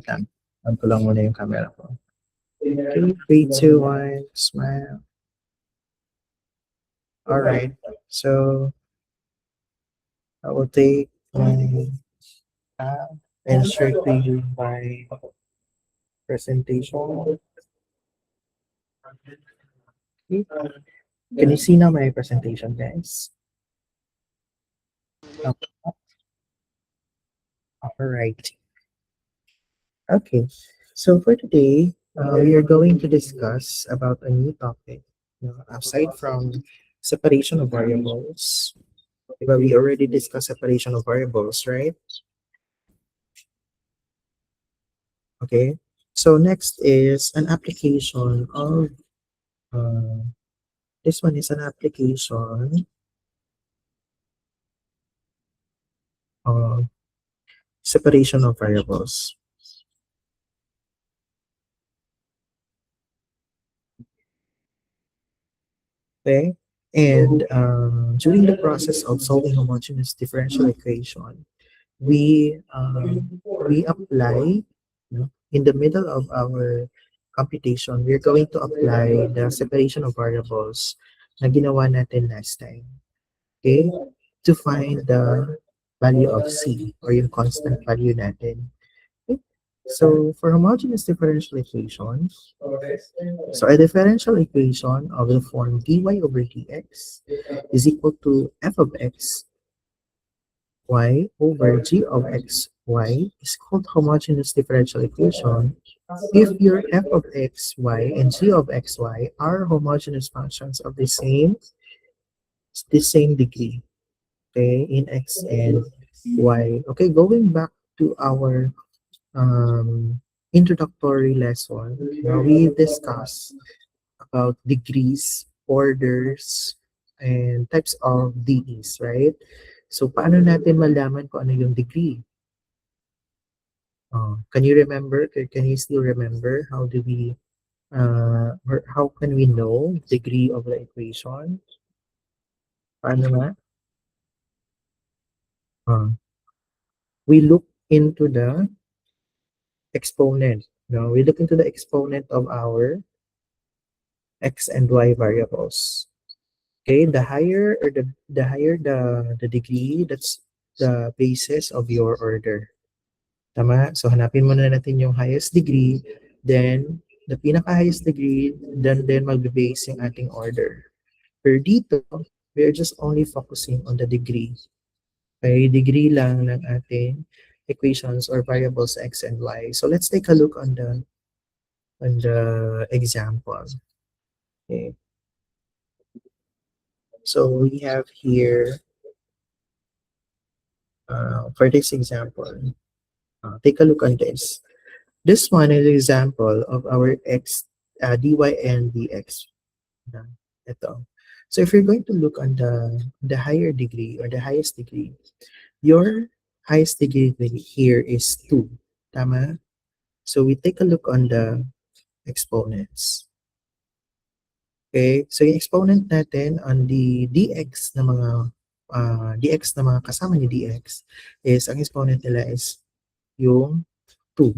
wait lang. On ko lang muna yung camera ko. Okay, 3, 2, 1, smile. Alright, so I will take my tab and share to you my presentation. Okay. Can you see now my presentation, guys? Alright. Okay, so for today, we are going to discuss about a new topic. Aside from separation of variables, but we already discussed separation of variables, right? Okay, so next is an application of, this one is an application of separation of variables. Okay, and during the process of solving homogeneous differential equation, we apply, in the middle of our computation, we're going to apply the separation of variables na ginawa natin last time. Okay, to find the value of c or yung constant value natin. Okay? So for homogeneous differential equations, so a differential equation of the form dy over dx is equal to f of x y over g of x y is called homogeneous differential equation if your f of x y and g of x y are homogeneous functions of the same degree, okay, in x and y. Okay, going back to our introductory lesson, we discussed about degrees, orders, and types of DEs, right? So, paano natin malaman kung ano yung degree? Can you remember? Can you still remember how do we, or how can we know degree of the equation? Paano nga? We look into the exponent. No, we look into the exponent of our x and y variables. Okay, the higher or the higher the degree, that's the basis of your order. Tama? So hanapin muna natin yung highest degree, then the pinaka-highest degree, then magbe-base yung ating order. Pero dito, we are just only focusing on the degree. Okay, degree lang ng ating equations or variables x and y. So let's take a look on the example. Okay. So we have here, for this example, take a look on this. This one is an example of our x, dy and dx. Ito. So if you're going to look on the higher degree or the highest degree, your highest degree here is 2. Tama? So we take a look on the exponents. Okay? So yung exponent natin on the dx na mga kasama ni dx is, ang exponent nila is yung 2.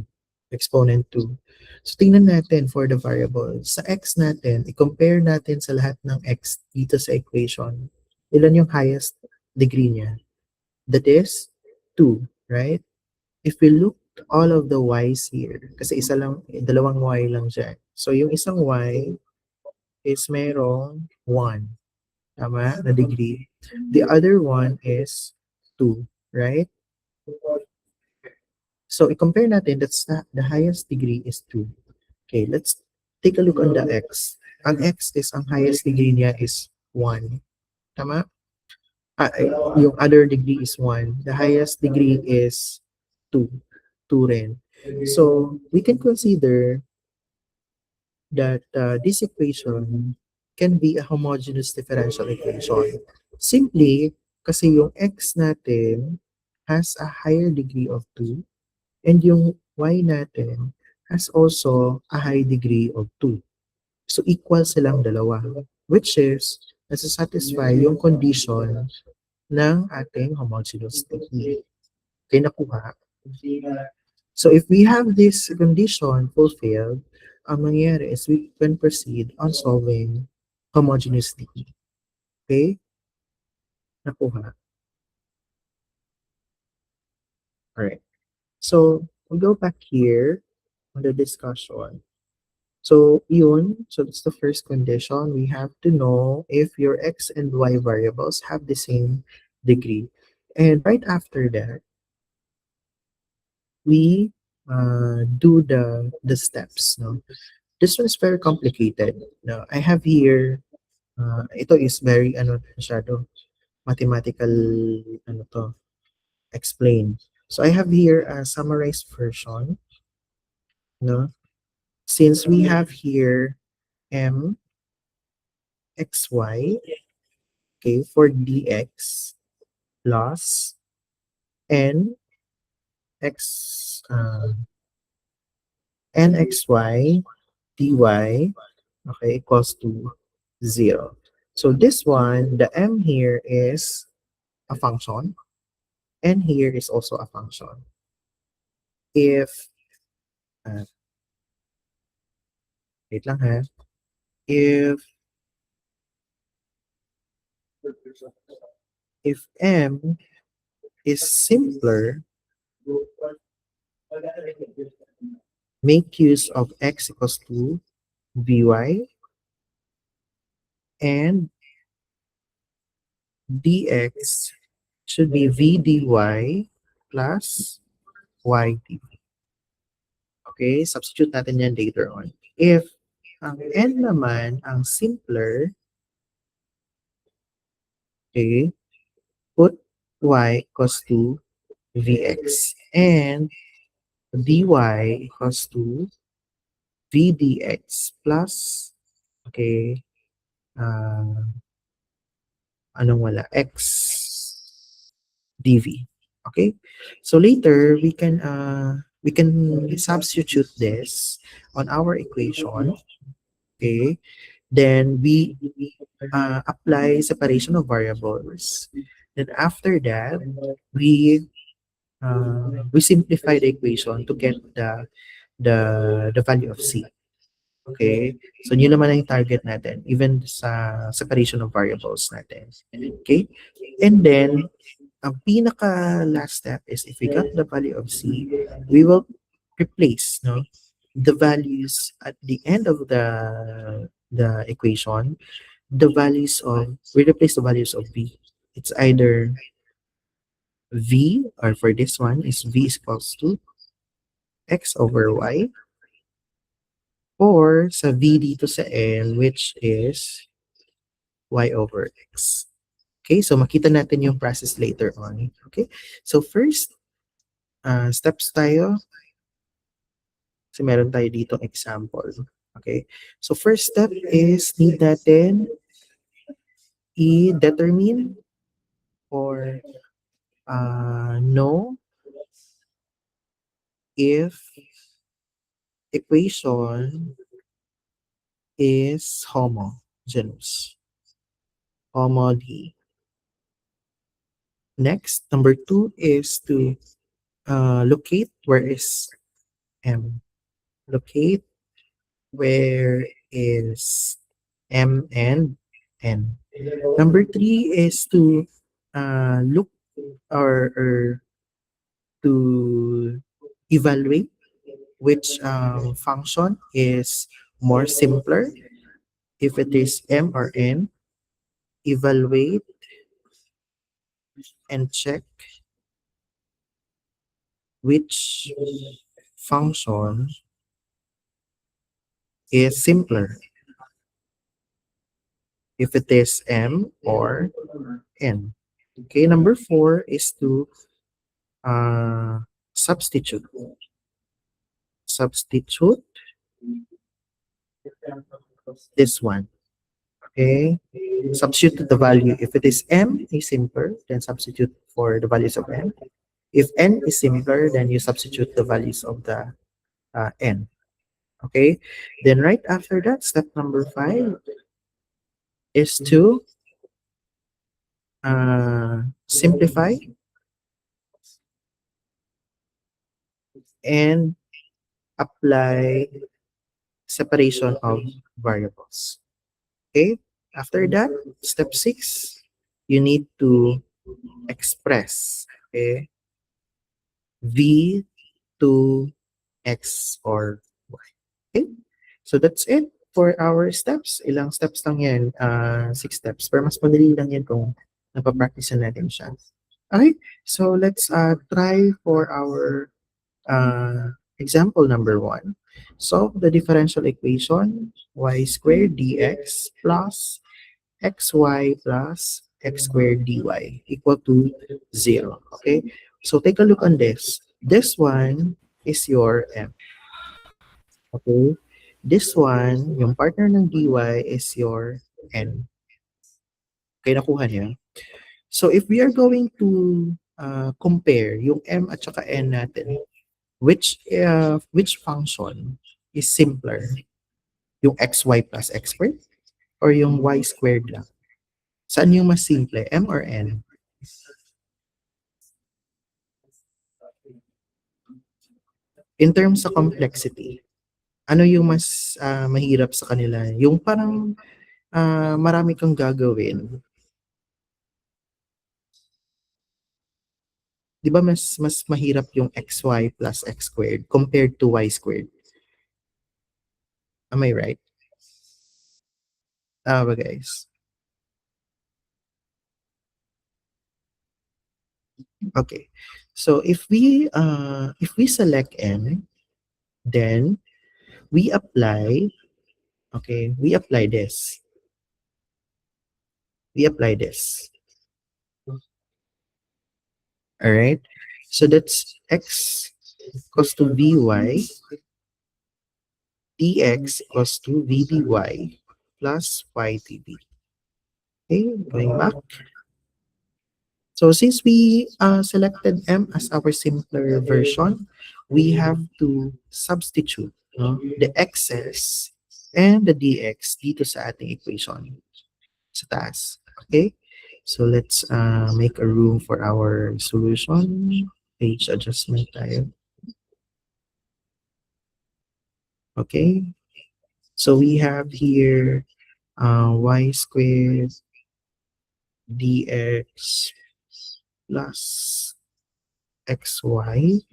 Exponent 2. So tingnan natin for the variable. Sa x natin, i-compare natin sa lahat ng x dito sa equation. Ilan yung highest degree niya? That is 2, right? If we look at all of the y's here, kasi dalawang y lang dyan. So yung isang y is merong 1. Tama? Na degree. The other one is 2, right? So i-compare natin, that's the highest degree is 2. Okay, let's take a look on the x. Ang x is, ang highest degree niya is 1. Tama? Yung other degree is 1. The highest degree is 2. 2 rin. So, we can consider that this equation can be a homogeneous differential equation. Simply, kasi yung x natin has a higher degree of 2 and yung y natin has also a high degree of 2. So, equal silang dalawa, which is nasa-satisfy yung condition ng ating homogeneous technique. Okay, nakuha? So if we have this condition fulfilled, ang mangyayari is we can proceed on solving homogeneously. Okay? Nakuha. Alright. So, we'll go back here on the discussion. So, yun. So, that's the first condition. We have to know if your x and y variables have the same degree. And right after that, we do the steps. No? This one is very complicated. No? I have here, ito is very, masyado, mathematical, to, explain. So, I have here a summarized version. No? Since we have here m xy, okay, for dx plus n x nxy dy, okay, equals to 0. So this one, the m here is a function, and here is also a function. If, uh, wait lang ha, if m is simpler, make use of x equals to vy, and dx should be v dy plus y dy. Okay, substitute natin yan later on. If ang n naman ang simpler, okay, put y equals to vx, and dy equals to v dx plus, okay, anong wala, x dv. Okay, so later we can substitute this on our equation. Okay, then we apply separation of variables. Then after that, we simplify the equation to get the value of c. Okay? So, yun naman ang target natin, even sa separation of variables natin. Okay? And then, ang pinaka last step is if we got the value of c, we will replace, no, the values at the end of the equation, the values of, we replace the values of v. It's either v, or for this one is v is equals to x over y, or sa v dito sa L, which is y over x. Okay, so makita natin yung process later on. Okay, so first, steps tayo. Kasi meron tayo dito example. Okay, so first step is need natin i-determine or know if equation is homogeneous. Homogeneous. Next, number 2 is to locate where is m. Locate where is m and n. Number 3 is to look or to evaluate which function is more simpler. If it is m or n, evaluate and check which function is simpler, if it is m or n. Okay, number 4 is to substitute. Substitute this one. Okay, substitute the value. If it is m is simpler, then substitute for the values of m. If n is simpler, then you substitute the values of the n. Okay, then right after that, step number 5 is to simplify and apply separation of variables. Okay? After that, step 6, you need to express, okay, v to x or y. Okay? So that's it for our steps. Ilang steps lang yan? 6 steps. Pero mas madali lang yan kung napapractice natin siya. Okay? So let's try for our example number 1. Solve the differential equation y squared dx plus xy plus x squared dy equal to 0. Okay? So take a look on this. This one is your m. Okay? This one, yung partner ng dy is your n. Okay, nakuha niya? So if we are going to compare yung m at saka n natin, which function is simpler? Yung xy plus x squared or yung y squared lang? Saan yung mas simple, m or n? In terms sa complexity, ano yung mas mahirap sa kanila? Yung parang marami kang gagawin. Di ba mas mahirap yung xy plus x squared compared to y squared? Am I right? Ba guys? Okay. So if we select n, then we apply, okay, we apply this. We apply this. All right. So that's x equals to vy dx equals to v dy plus y dv. Okay, going back. So since we selected m as our simpler version, we have to substitute the x's and the dx dito sa ating equation sa taas. Okay? So let's make a room for our solution. Page adjustment tayo. Okay? So we have here y squared dx plus xy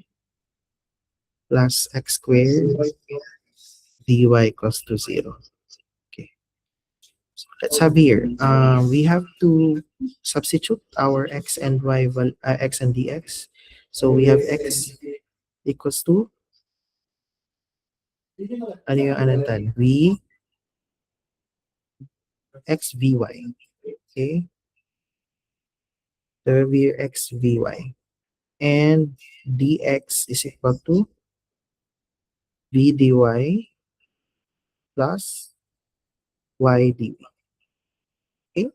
plus x squared dy equals to 0. Okay. So let's have here. We have to substitute our x and y x and dx. So we have x equals to ano yung anantan? V x vy. Okay. So we x vy. And dx is equal to v dy plus y dv. Okay?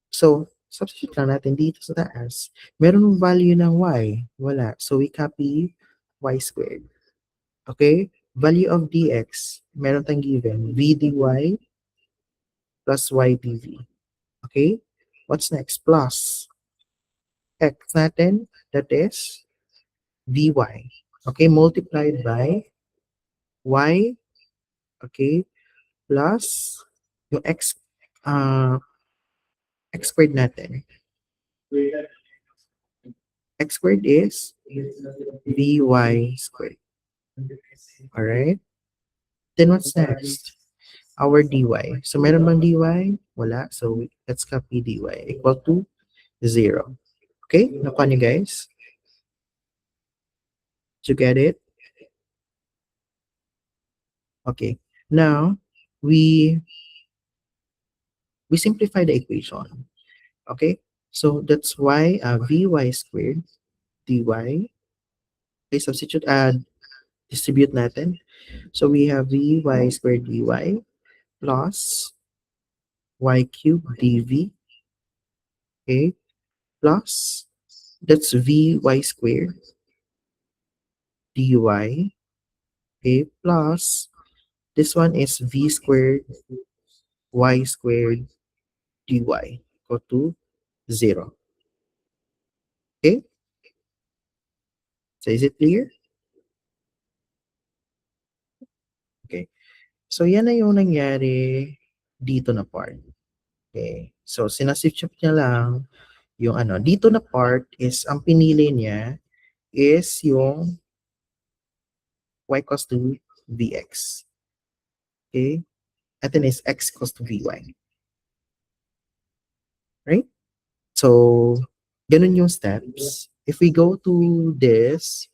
So, substitute lang natin dito sa taas. Meron value ng y. Wala. So, we copy y squared. Okay? Value of dx, meron tayong given. v dy plus y dv. Okay? What's next? Plus x natin, that is vy. Okay? Multiplied by y, okay, plus yung uh, x squared natin. X squared is vy squared. Alright? Then what's next? Our dy. So meron bang dy? Wala. So let's copy dy equal to 0. Okay? Nakuha niyo guys? Did you get it? Okay. Now, we simplify the equation. Okay? So that's why vy squared dy. Okay, substitute, distribute natin. So we have vy squared dy plus y cubed dv. Okay? Plus, that's vy squared dy. Okay? Plus, this one is v squared y squared dy equal to 0. Okay? So is it clear? Okay. So, yan na yung nangyari dito na part. Okay. So, sinasubstitute niya lang yung ano. Dito na part is, ang pinili niya is yung y equals to vx. Okay? At then is x equals to vy. Right? So, ganun yung steps. If we go to this,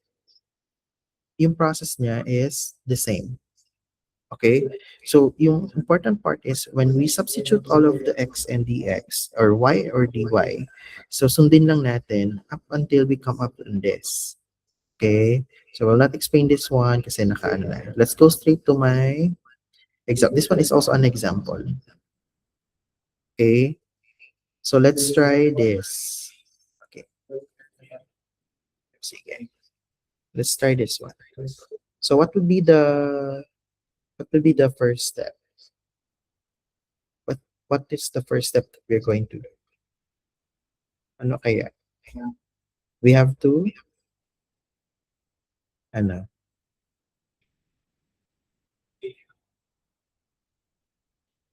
yung process niya is the same. Okay? So, yung important part is when we substitute all of the x and dx or y or dy, so sundin lang natin up until we come up on this. Okay? So, we'll not explain this one kasi nakaano na. Let's go straight to my example. This one is also an example. Okay? So, let's try this. Okay. Sige. Let's try this one. So, what would be the first step? What is the first step that we're going to do? Ano kaya? We have to, ano?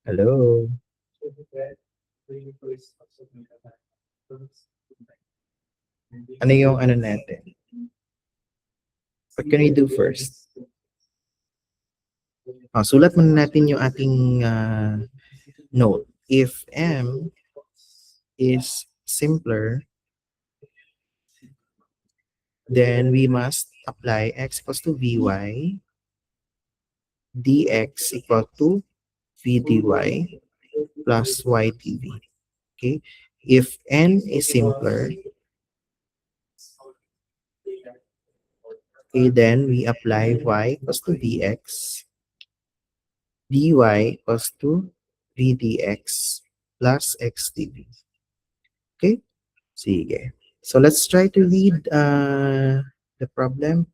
Hello? Ano yung ano natin? What can we do first? Sulat muna natin yung ating note. If m is simpler, then we must apply x equals to vy, dx equal to v dy plus y dv. Okay? If n is simpler, okay, then we apply y equals to vx, dy equals to v dx plus x dv. Okay? Sige. So let's try to read the problem.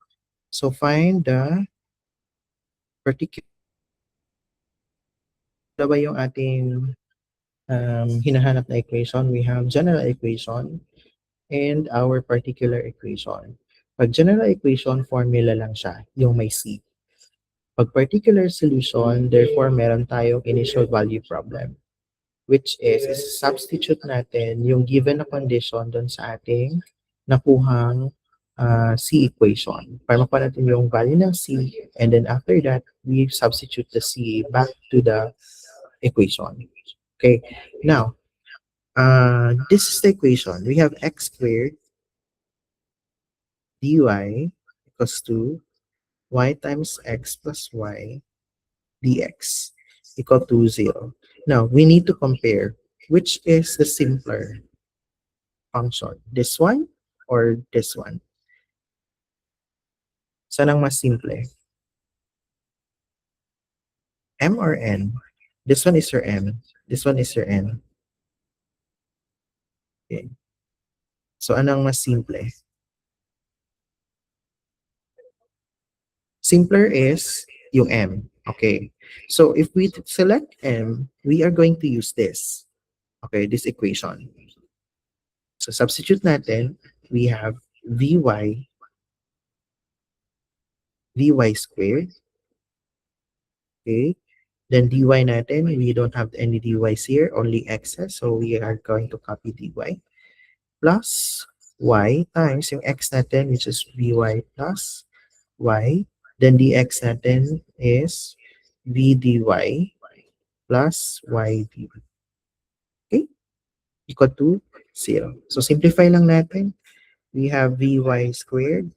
So find the particular, ano ba yung ating hinahanap na equation? We have general equation and our particular equation. Pag general equation, formula lang siya, yung may C. Pag particular solution, therefore, meron tayong initial value problem, which is substitute natin yung given na condition doon sa ating nakuhang C equation. Para makuha natin yung value ng C, and then after that, we substitute the C back to the equation. Okay, now, this is the equation. We have x squared dy equals to y times x plus y dx equal to 0. Now, we need to compare which is the simpler function, this one or this one. Saan ang mas simple? M or N? This one is your M. This one is your N. Okay. So, anong mas simple? Simpler is yung M. Okay. So, if we select M, we are going to use this. Okay, this equation. So, substitute natin, we have Vy squared. Okay. Then dy natin, we don't have any dy's here, only x's. So, we are going to copy dy. Plus y times yung x natin, which is vy plus y. Then dx natin is v dy plus y dv. Okay? Equal to 0. So, simplify lang natin. We have vy squared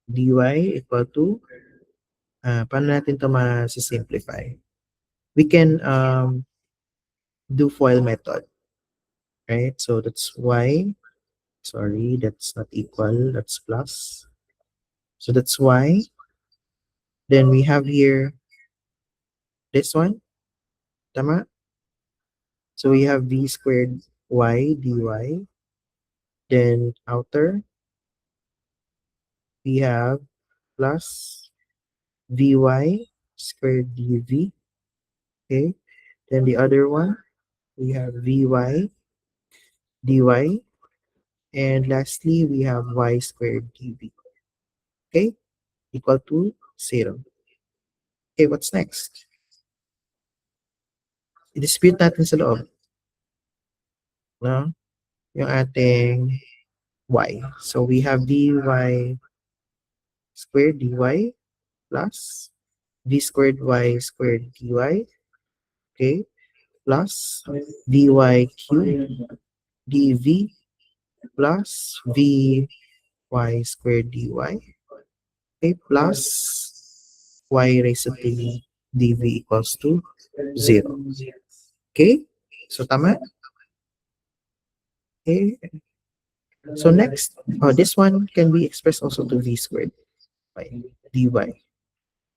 dy equal to, paano natin ito ma-simplify? We can do FOIL method. Right? So, that's y. Sorry, that's not equal. That's plus. So, that's y. Then, we have here this one. Tama? So, we have v squared y dy. Then, outer, we have plus vy squared dv. Okay. Then, the other one, we have vy dy. And lastly, we have y squared dv. Okay. Equal to 0. Okay, what's next? I-dispute natin sa loob. No? Yung ating y. So we have dy squared dy plus v squared y squared dy, okay, plus dy cubed dv plus vy squared dy, okay, plus y raised to 3 dv equals to 0. Okay? So, tama? Okay. So, next, this one can be expressed also to v squared by dy.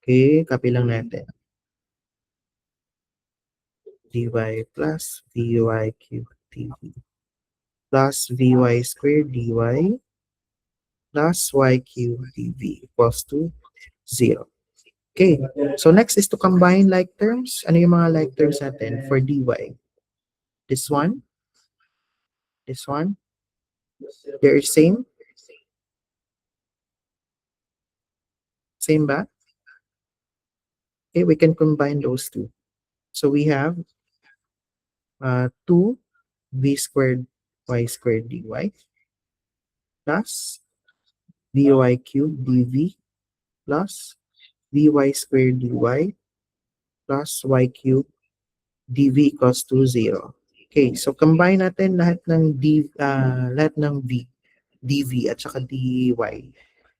Okay, copy lang natin. dy plus vy cubed dv plus vy squared dy plus y cubed dv equals to 0. Okay, so next is to combine like terms. Ano yung mga like terms natin for dy? This one, they're same? Same ba? Okay, we can combine those two. So we have 2v squared y squared dy plus vy cubed dv plus vy squared dy plus y cubed dv equals to 0. Okay, so combine natin lahat ng lahat ng dv at saka dy.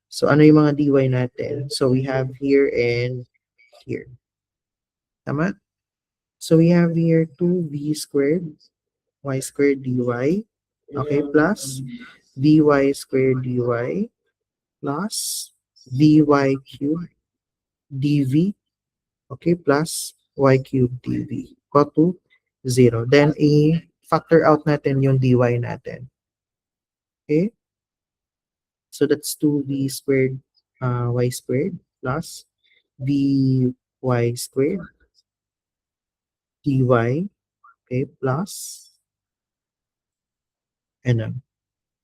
So ano yung mga dy natin? So we have here and here. Tama? So we have here 2v squared y squared dy, okay, plus vy squared dy plus vy cubed dv, okay, plus y cubed dv equal to 0. Then, i-factor out natin yung dy natin. Okay? So, that's 2v squared y squared plus vy squared dy, okay, plus, ano,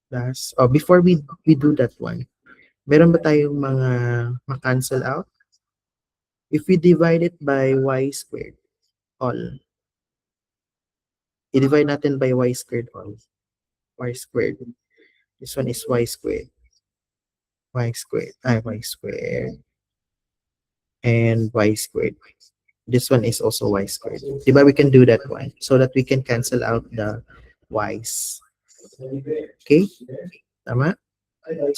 plus, before we do that one, meron ba tayong mga ma-cancel out? If we divide it by y squared, all, i-divide natin by y squared all. Y squared. This one is y squared. Y squared. Y squared. And y squared. This one is also y squared. Diba we can do that one so that we can cancel out the y's. Okay? Tama?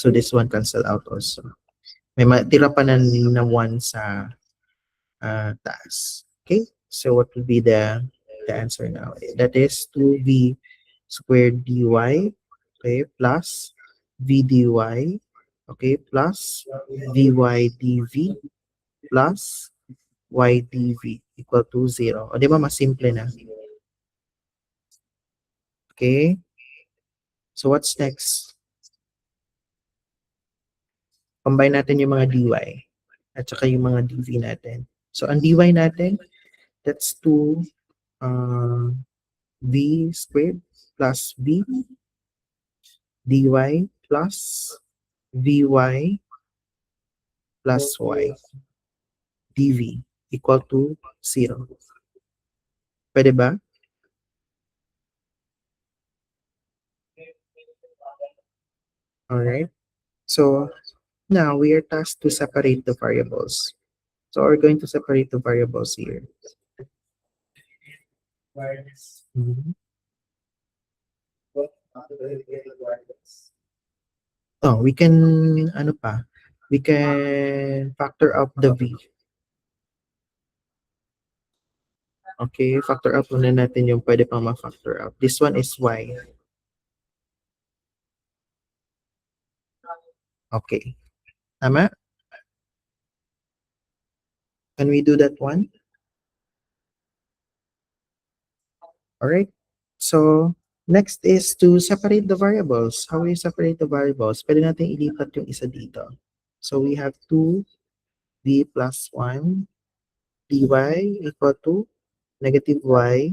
So this one cancel out also. May matira pa na 1 sa taas. Okay? So what will be the answer now? That is 2v squared dy, okay, plus v dy, okay, plus vy dv plus y dv equal to 0. O, di ba mas simple na? Okay? So what's next? Combine natin yung mga dy at saka yung mga dv natin. So ang dy natin, that's 2 v squared plus v dy plus vy plus y dv equal to 0. Pwede ba? Alright. So now we are tasked to separate the variables. So we're going to separate the variables here. Mhm. Oh, we can, ano pa? We can factor out the v. Okay, factor out muna natin yung pwede pang ma-factor out. This one is y. Okay. Tama? Can we do that one? Alright. So, next is to separate the variables. How we separate the variables? Pwede natin ilipat yung isa dito. So, we have 2v plus 1 dy equal to negative y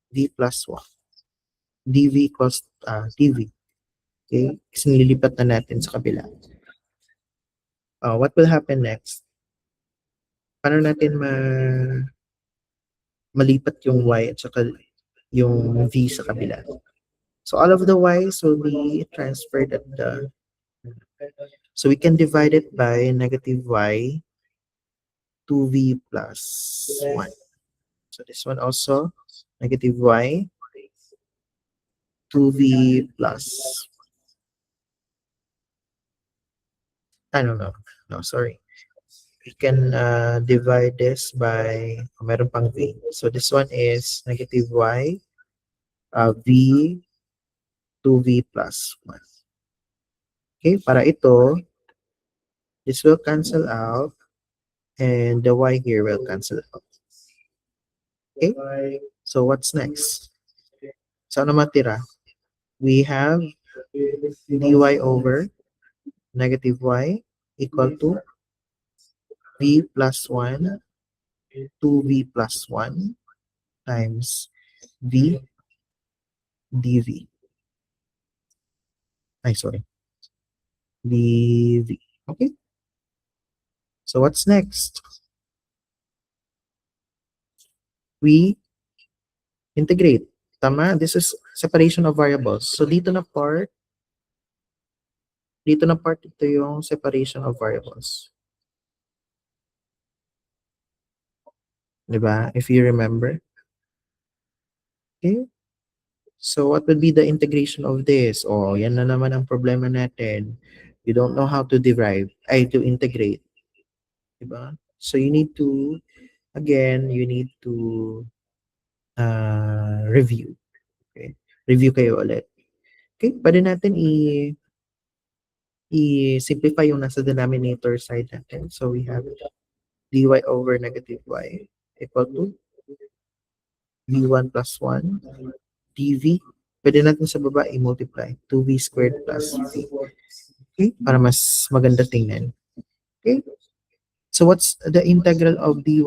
v plus 1 dv equals dv. Okay? Kasi nililipat na natin sa kabila. What will happen next? paano natin malipat yung y at saka yung v sa kabila. So all of the y's will be transferred at the, so we can divide it by negative y 2v plus 1. So this one also, negative y 2v plus, no, sorry. We can divide this by, meron pang v. So this one is negative y v 2v plus 1. Okay, para ito, this will cancel out and the y here will cancel out. Okay, so what's next? So ano matira? We have dy over negative y equal to v plus 1 2v plus 1 times v dv. Ay, sorry. dv. Okay. So what's next? We integrate. Tama? This is separation of variables. So dito na part ito yung separation of variables. Diba? If you remember. Okay. So what would be the integration of this? Oh, yan na naman ang problema natin. You don't know how to to integrate. Diba? So you need to, again, review. Okay? Review kayo ulit. Okay? Pwede natin i-simplify yung nasa denominator side natin. So we have dy over negative y equal to v1 plus 1 dv. Pwede natin sa baba i-multiply 2v squared plus v. Okay? Para mas maganda tingnan. Okay? So what's the integral of dy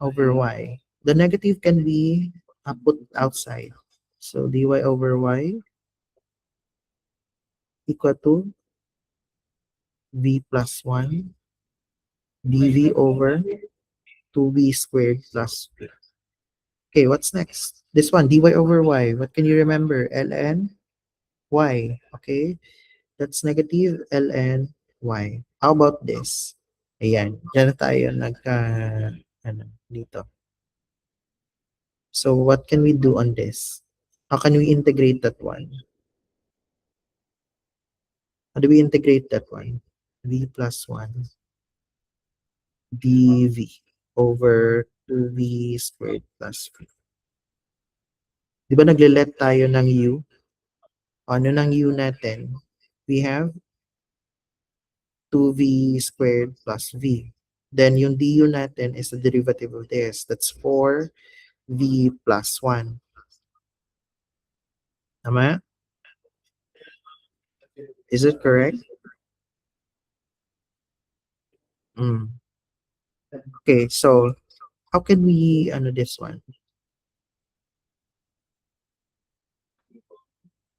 over y? The negative can be put outside. So dy over y equal to v plus 1 dv over 2v squared plus v. Okay, what's next? This one, dy over y. What can you remember? ln y. Okay, that's negative ln y. How about this? Ayan, dyan na tayo dito. So what can we do on this? How can we integrate that one? How do we integrate that one? V plus 1 dv over 2v squared plus v. Di ba nagle-let tayo ng u? Ano ng u natin? We have 2v squared plus v. Then yung du natin is the derivative of this. That's 4v plus 1. Tama? Is it correct? Okay, so how can we this one?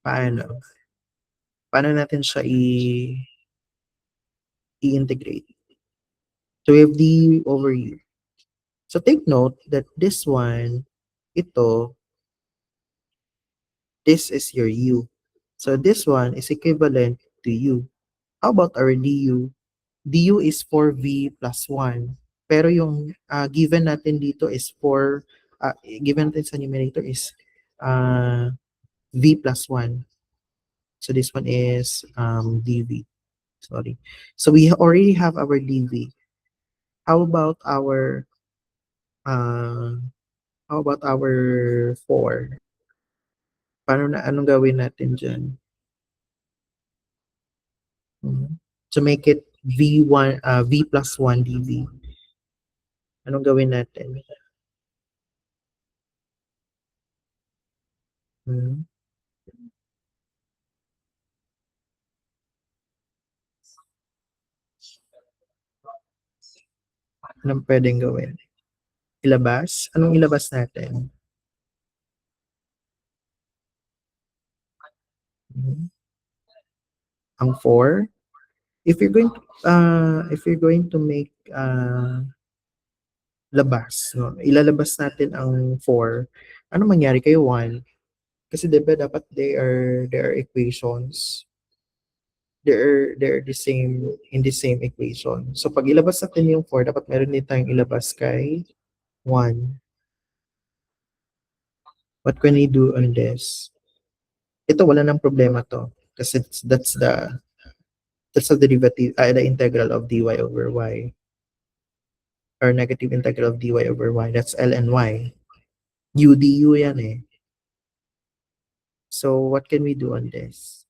Paano? Paano natin siya i-integrate? So we have d over u. So take note that this one, this is your u. So this one is equivalent to u. How about our du? Du is 4v plus 1. Pero yung given natin dito is given natin sa numerator is v plus 1. So this one is dv. Sorry. So we already have our dv. How about our 4? Anong gawin natin dyan? To make it v1 v plus 1 dv. Anong gawin natin? Anong pwedeng gawin? Ilabas? Anong ilabas natin? Ang 4. If you're going to make labas, no? Ilalabas natin ang 4. Ano mangyari kay 1? Kasi 'di ba dapat they are equations. They're the same in the same equation. So pag ilabas natin yung 4, dapat meron din tayong ilabas kay 1. What can we do on this? Ito wala nang problema to kasi that's the derivative, the integral of dy over y, or negative integral of dy over y. That's ln y. U du yan eh. So what can we do on this?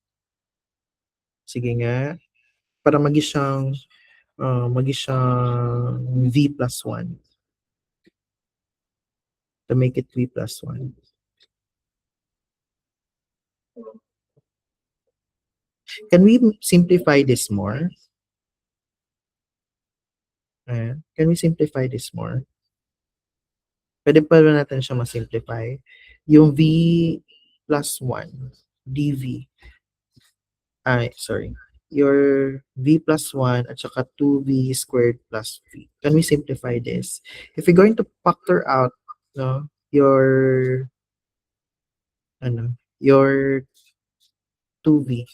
Sige nga, para magi siyang v plus 1. To make it v plus 1. Can we simplify this more? Can we simplify this more? Pwede pa ba natin siya ma-simplify? Yung v plus 1 dv. Sorry. Your v plus 1 at saka 2v squared plus v. Can we simplify this? If you're going to factor out, no, your 2v,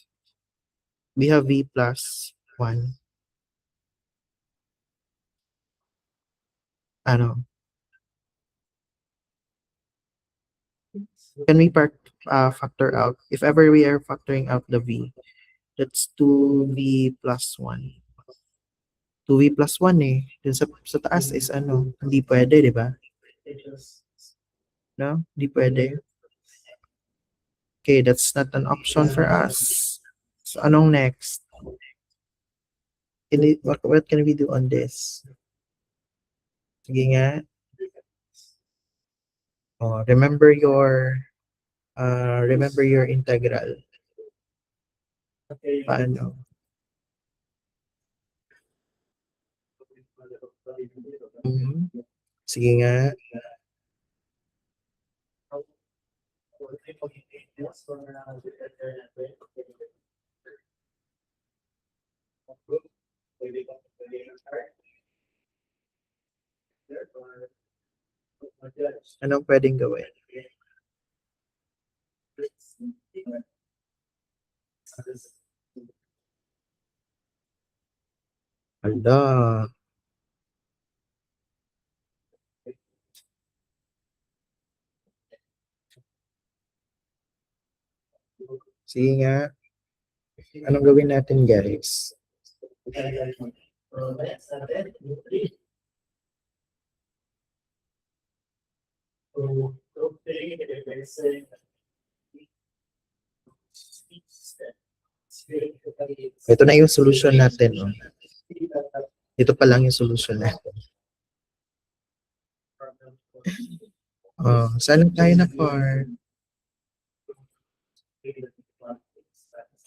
we have v plus 1. Ano? Can we factor out? If ever we are factoring out the v, that's 2v plus 1. 2v plus 1 eh. Dun sa taas is ano, hindi pwede, di ba? No? Hindi pwede. Okay, that's not an option for us. So, anong next? What can we do on this? Sige nga. Oh, remember your integral. Paano? Sige nga. Anong pwedeng gawin? Hala. Sige nga. Anong gawin natin, guys? Ito na yung solution natin. No? Ito pa lang yung solution natin. Saan tayo na part?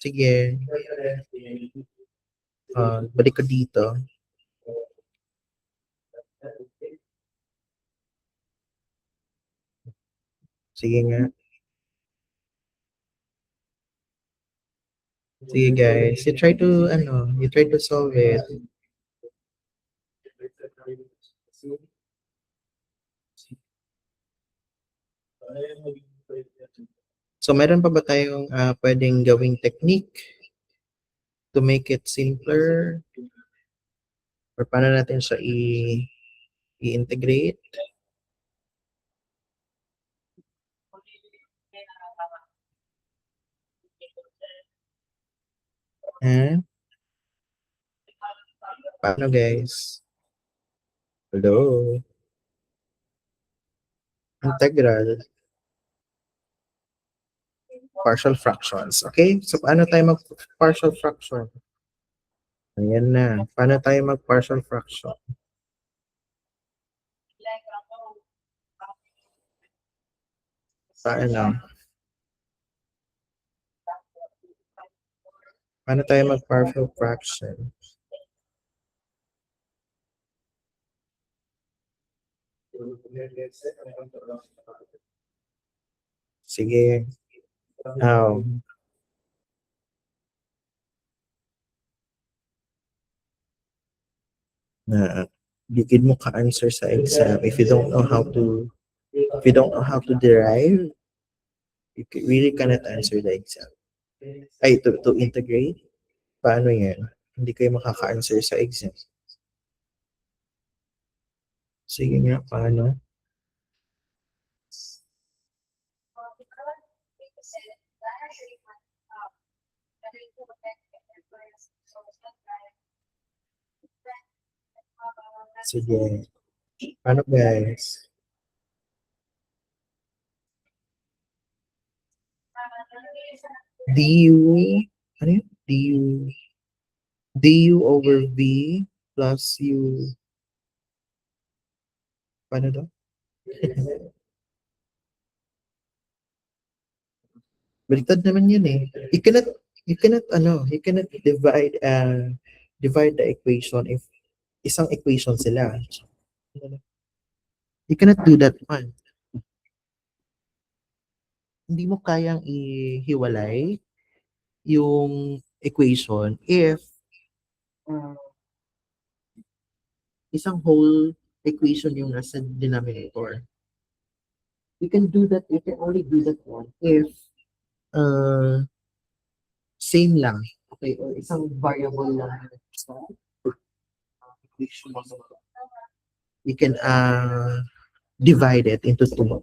Sige. Balik ko dito. Sige nga. Sige guys, you try to solve it. So meron pa ba tayong pwedeng gawing technique to make it simpler? Or paano natin siya i-integrate? Paano guys? Hello? Integral. Partial fractions. Okay? So paano tayo mag-partial fraction? Ayan na. Paano tayo mag-partial fraction? Paano? Paano tayo mag-partial fraction? Sige. How? Na Bigid mo ka-answer sa exam. If you don't know how to, if you don't know how to derive, really cannot answer the exam. Ay, to integrate, paano yan? Hindi kayo makaka-answer sa exam. Sige nga, paano? Sige. Paano guys? du, ano yun? Du over v plus u, paano daw? Baliktad naman yun eh. You cannot divide the equation if isang equation sila. You cannot do that one. Hindi mo kayang ihiwalay yung equation if uh, isang whole equation yung nasa denominator. You can only do that one if uh, same lang. Okay, or isang variable lang sa equation. You can divide it into two.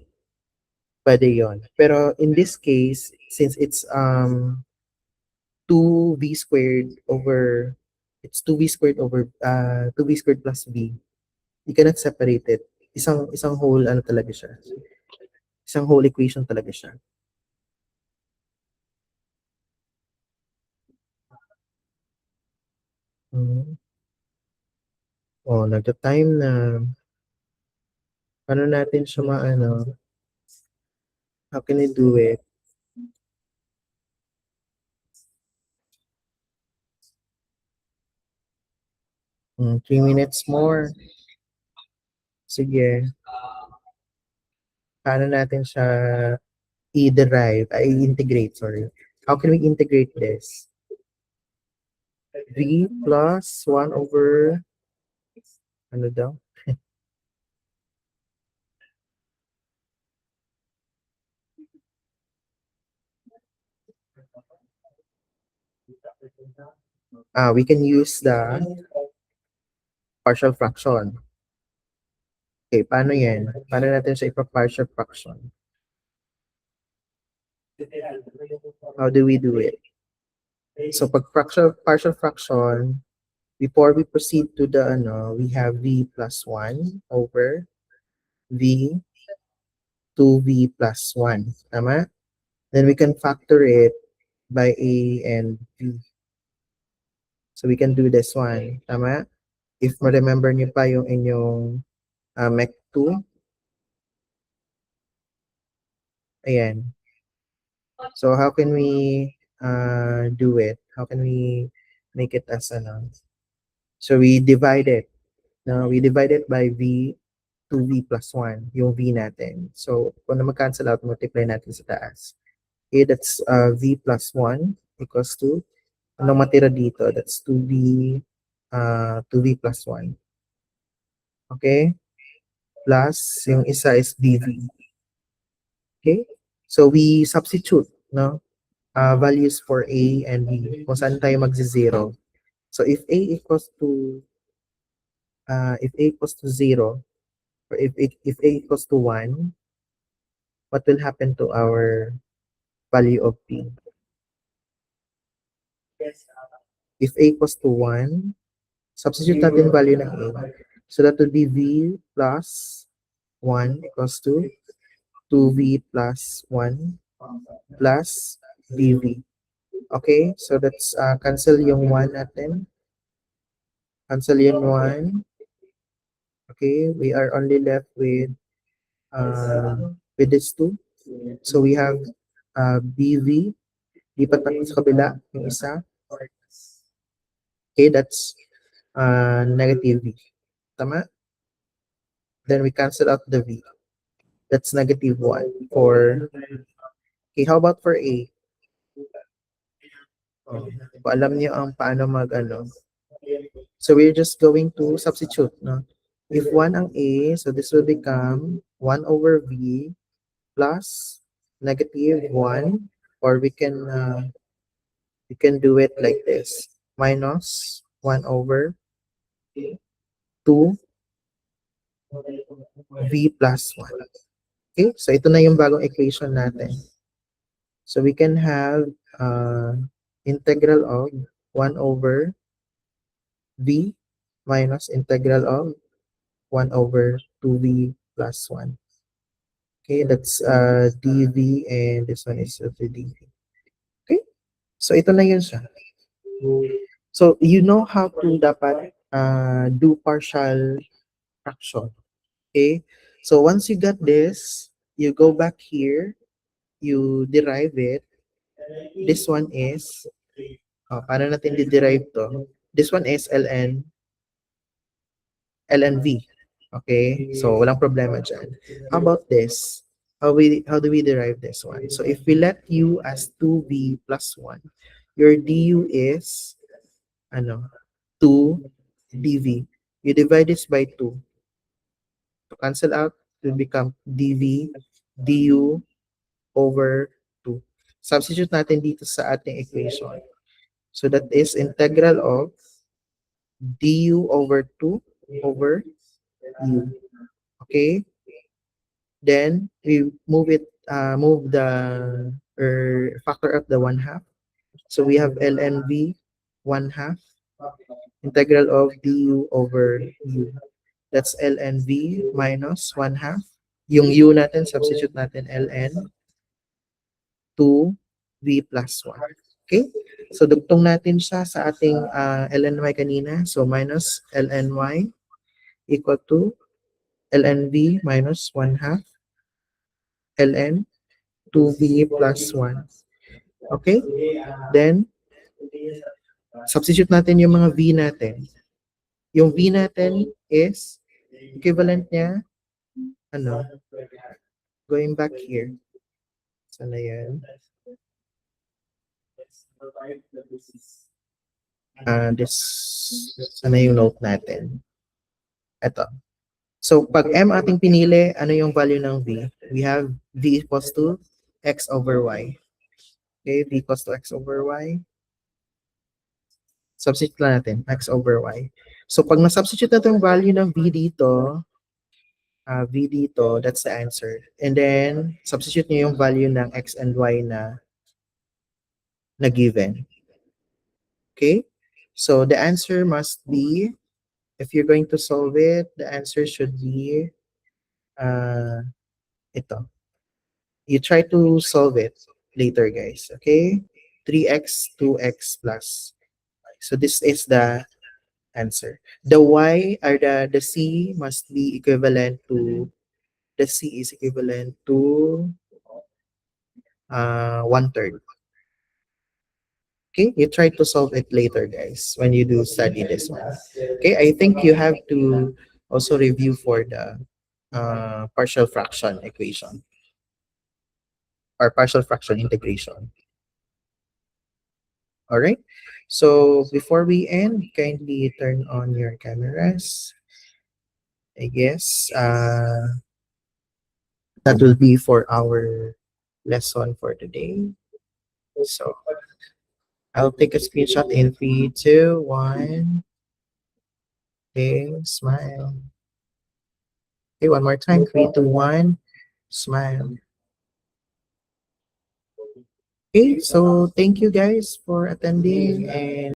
Pwede yun. Pero in this case, since it's 2v squared over, it's 2v squared over 2v squared plus v, you cannot separate it. Isang whole ano talaga siya. Isang whole equation talaga siya. Oh, nagta-time na. Paano natin siya maano? How can I do it? 3 minutes more. Sige. Paano natin siya i-derive, i-integrate, sorry. How can we integrate this? V plus 1 over, ano daw? We can use the partial fraction. Okay, paano yan? Paano natin siya ipa-partial fraction? How do we do it? So pag partial fraction, before we proceed to the we have v plus 1 over v 2v plus 1. Tama? Then we can factor it by a and b. So we can do this one. Tama? If ma-remember niyo pa yung inyong MEC 2. Ayan. So how can we do it? How can we make it as ano? So we divide it. No, we divide it by v 2v plus 1, yung v natin. So kung na mag-cancel out, multiply natin sa taas. Okay, that's v plus 1 equals to, anong matira dito? That's 2v plus 1. Okay? Plus, yung isa is dv. Okay? So we substitute, no? Values for a and b, kung saan tayo magzi-zero. So if a equals to 0, or if a equals to 1, what will happen to our value of b? If a equals to 1, substitute natin value ng a. So that will be v plus 1 equals to 2v plus 1 plus dv. Okay, so that's cancel yung 1 natin. Cancel yung 1. Okay, we are only left with this 2. So we have bv. Lipat natin sa kabila yung isa. Okay, that's negative v. Tama? Then we cancel out the v. That's negative 1 for, okay, how about for a? Oh, alam niyo ang paano mag ano. So we're just going to substitute, no? If 1 ang A, so this will become 1 over V plus negative 1, or we can do it like this, minus 1 over 2 V plus 1. Okay, so ito na yung bagong equation natin. So we can have integral of 1 over V minus integral of 1 over 2V plus 1. Okay, that's dV, and this one is the dV. Okay, so ito na yun siya. So you know how to dapat do partial fraction. Okay, so once you got this, you go back here, you derive it. This one is, paano natin di-derive to? This one is ln V. Okay, so walang problema dyan. How about this? How do we derive this one? So if we let u as 2v plus 1, your du is 2 dv. You divide this by 2. To cancel out, it will become dv du over 2. Substitute natin dito sa ating equation. So that is integral of du over 2 over u. Okay? Then we move the factor up the 1/2. So we have ln v 1/2 integral of du over u. That's ln v minus 1/2. Yung u natin, substitute natin ln 2v plus 1. Okay? So dugtong natin siya sa ating ln y kanina. So minus ln y equal to ln v minus 1/2 ln 2v plus 1. Okay? Then, substitute natin yung mga v natin. Yung v natin is equivalent niya, going back here. Sana yan? Sana yung note natin. Ito. So, pag m ating pinili, ano yung value ng v? We have v equals to x over y. Okay, v equals to x over y. Substitute lang natin, x over y. So, pag na-substitute natin yung value ng v dito, that's the answer. And then, substitute nyo yung value ng x and y na given. Okay? So, the answer must be, if you're going to solve it, the answer should be ito. You try to solve it later, guys. Okay? 3x, 2x plus. So, this is the answer. The y or the c must be equivalent to, the c is equivalent to 1/3. Okay, you try to solve it later, guys, when you do study this one. Okay, I think you have to also review for the partial fraction equation or partial fraction integration. All right, so before we end, kindly turn on your cameras. I guess that will be for our lesson for today. So I'll take a screenshot in 3, 2, 1. Okay, smile. Okay, one more time. 3, 2, 1. Smile. Okay, so thank you guys for attending, and